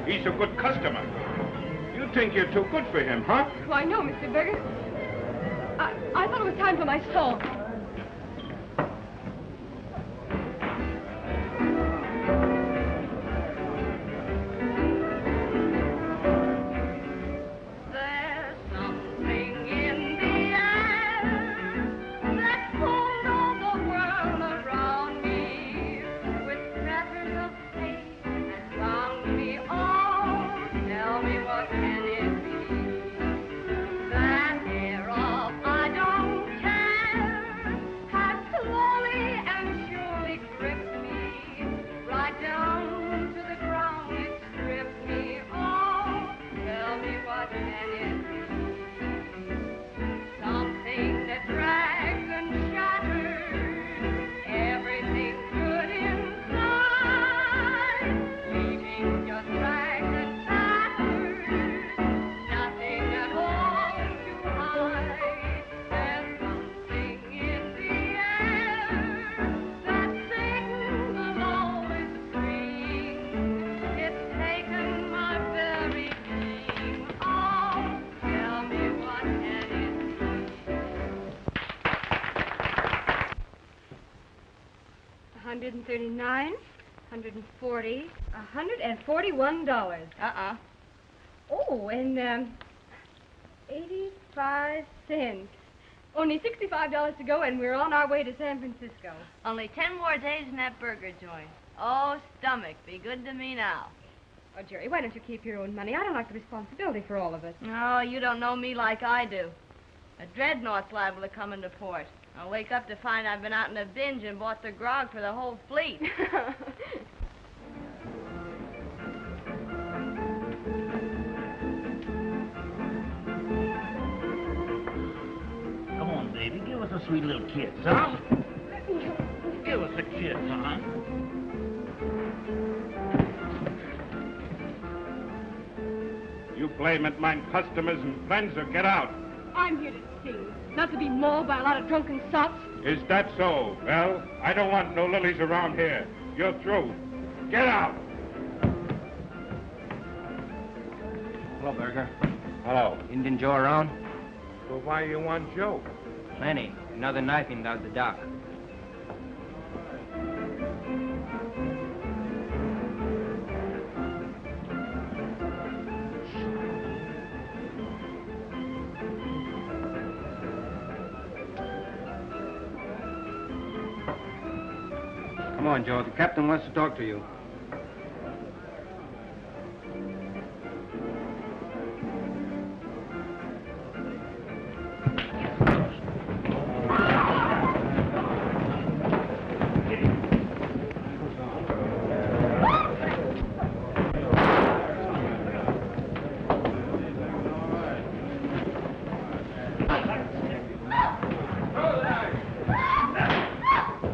He's a good customer. You think you're too good for him, huh? Why, no, Mr. Burgess. I thought it was time for my song. There's something in the air that pulled all the world around me with treasures of faith and found me all. Tell me what can it be? That air of I don't care has slowly and surely gripped me right down to the ground. It stripped me all. Tell me what can it be? Something that drags and shatters everything good inside, leaving just rags and tatters, nothing at all to hide. There's something in the air that sings a lonely string. It's taken my very being. Oh, tell me what can it be? $139, $140, $141. Oh, and 85 cents. Only $65 to go, and we're on our way to San Francisco. Only 10 more days in that burger joint. Oh, stomach, be good to me now. Oh, Jerry, why don't you keep your own money? I don't like the responsibility for all of it. Oh, you don't know me like I do. A dreadnought's liable to come into port. I'll wake up to find I've been out in a binge and bought the grog for the whole fleet. Come on, baby. Give us a sweet little kiss, huh? Give us a kiss, huh? You blame it, mine customers and friends, or get out. I'm here to sing, not to be mauled by a lot of drunken sots. Is that so? Well, I don't want no lilies around here. You're through. Get out! Hello, Burger. Hello. Indian Joe around? Well, why you want Joe? Plenty. Another knifing down the dock. Come on, Joe. The captain wants to talk to you.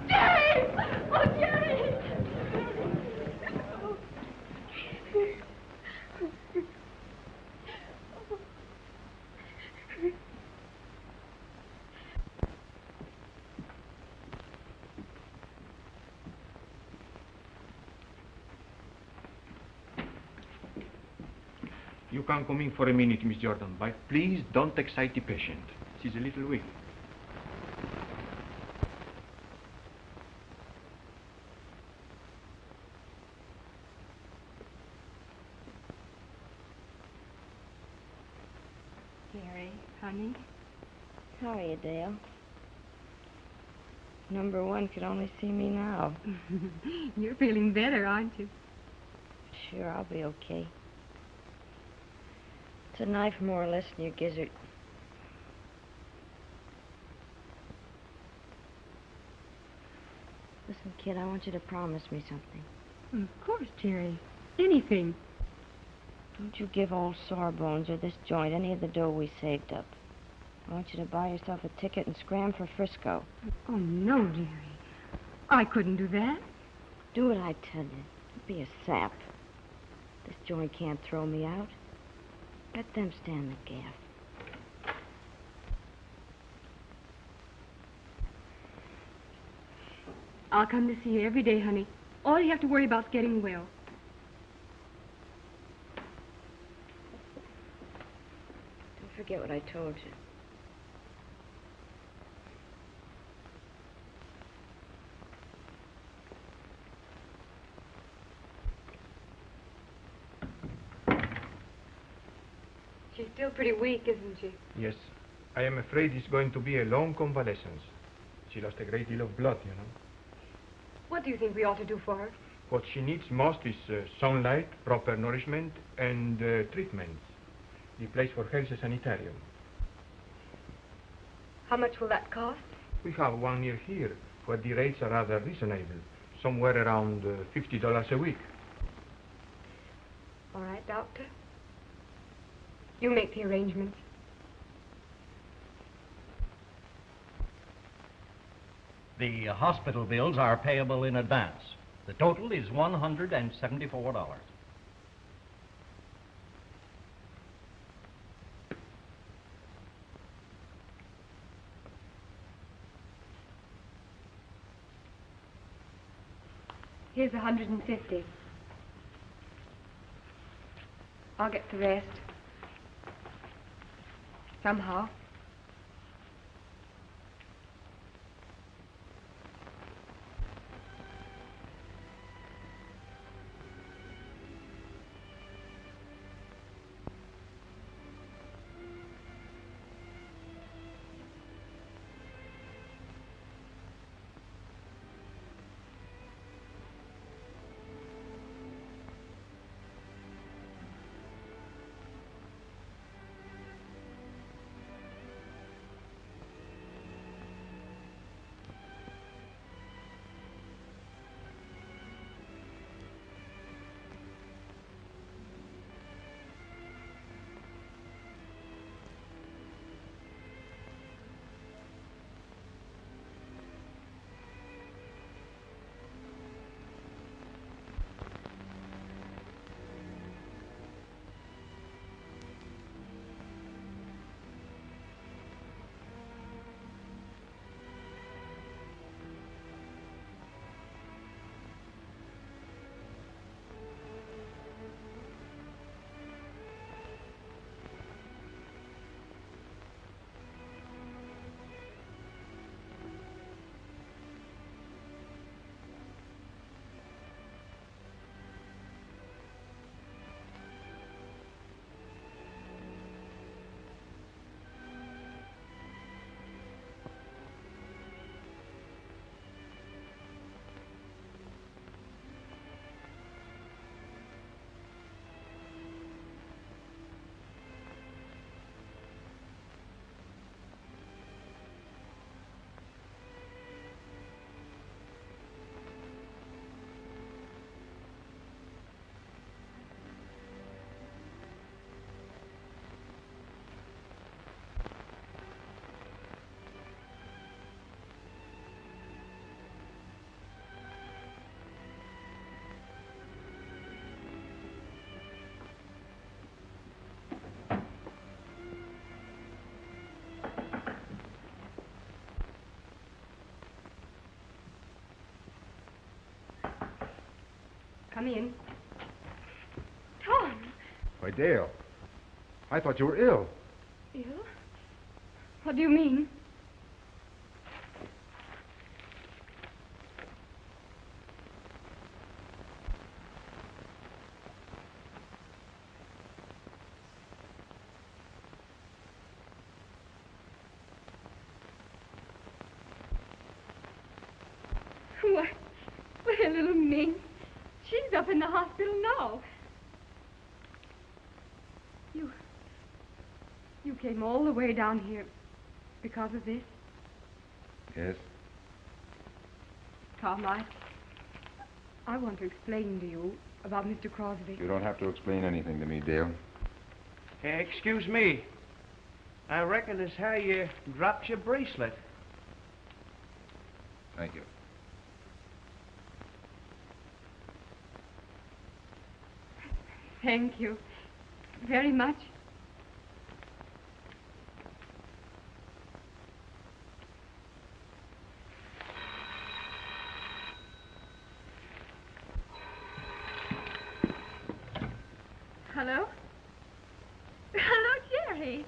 Jerry! Oh, Jerry! You can come in for a minute, Miss Jordan, but please don't excite the patient. She's a little weak. Gary, honey. How are you, Dale? Number one could only see me now. You're feeling better, aren't you? Sure, I'll be okay. It's a knife more or less in your gizzard. Listen, kid, I want you to promise me something. Of course, Jerry. Anything. Don't you give old Sawbones or this joint any of the dough we saved up. I want you to buy yourself a ticket and scram for Frisco. Oh, no, Jerry. I couldn't do that. Do what I tell you. Don't be a sap. This joint can't throw me out. Let them stand the gaff. I'll come to see you every day, honey. All you have to worry about is getting well. Don't forget what I told you. She's still pretty weak, isn't she? Yes. I am afraid it's going to be a long convalescence. She lost a great deal of blood, you know. What do you think we ought to do for her? What she needs most is sunlight, proper nourishment, and treatments. The place for her is a sanitarium. How much will that cost? We have one near here, where the rates are rather reasonable, somewhere around $50 a week. All right, Doctor. You make the arrangements. The hospital bills are payable in advance. The total is $174. Here's 150. I'll get the rest. Somehow. Come in. Tom! Why, Dale, I thought you were ill. Ill? What do you mean? Well, little Ming, she's up in the hospital now. You came all the way down here because of this? Yes? Tom, I want to explain to you about Mr. Crosby. You don't have to explain anything to me, Dale. Hey, excuse me. I reckon it's how you dropped your bracelet. Thank you. Thank you very much. Hello? Hello, Jerry.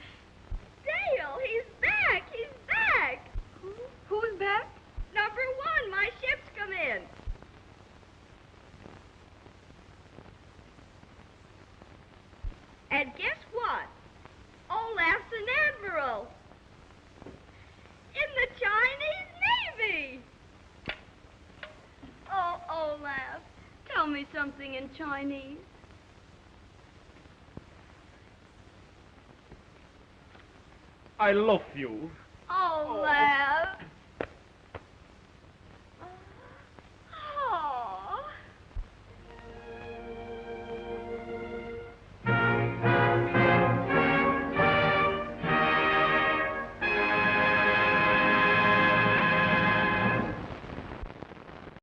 Dale, he's back! He's back! Who's back? Number 1, my ship's come in. And guess what? Olaf's an admiral. In the Chinese Navy. Oh, Olaf, tell me something in Chinese. I love you. Olaf.